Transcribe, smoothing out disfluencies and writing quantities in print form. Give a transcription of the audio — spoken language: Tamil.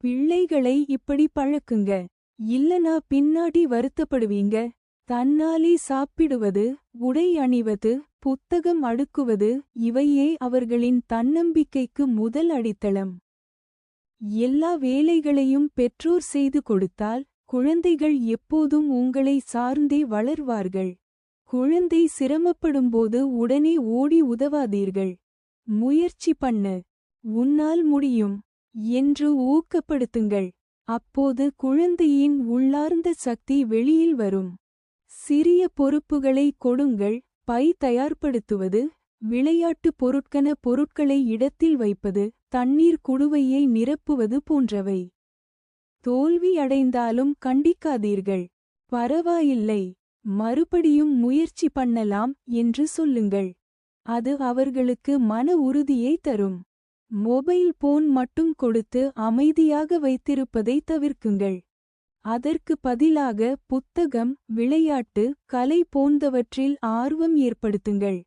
பிள்ளைகளை இப்படி பழக்குங்க. இல்லனா பின்னாடி வருத்தப்படுவீங்க. தன்னாலே சாப்பிடுவது, உடை அணிவது, புத்தகம் அடுக்குவது இவையே அவர்களின் தன்னம்பிக்கைக்கு முதல் அடித்தளம். எல்லா வேலைகளையும் பெற்றோர் செய்து கொடுத்தால் குழந்தைகள் எப்போதும் உங்களை சார்ந்தே வளர்வார்கள். குழந்தை சிரமப்படும்போது உடனே ஓடி உதவாதீர்கள். முயற்சி பண்ணு, உன்னால் முடியும் என்று ஊக்கப்படுத்துங்கள். அப்போது குழந்தையின் உள்ளார்ந்த சக்தி வெளியில் வரும். சிறிய பொறுப்புகளை கொடுங்கள். பை தயார்படுத்துவது, விளையாட்டு பொருட்களை இடத்தில் வைப்பது, தண்ணீர் குடுவையை நிரப்புவது போன்றவை. தோல்வி அடைந்தாலும் கண்டிக்காதீர்கள். பரவாயில்லை, மறுபடியும் முயற்சி பண்ணலாம் என்று சொல்லுங்கள். அது அவர்களுக்கு மன உறுதியை தரும். மொபைல் போன் மட்டும் கொடுத்து அமைதியாக வைத்திருப்பதை தவிர்க்குங்கள். அதற்கு பதிலாக புத்தகம், விளையாட்டு, கலை போன்றவற்றில் ஆர்வம் ஏற்படுத்துங்கள்.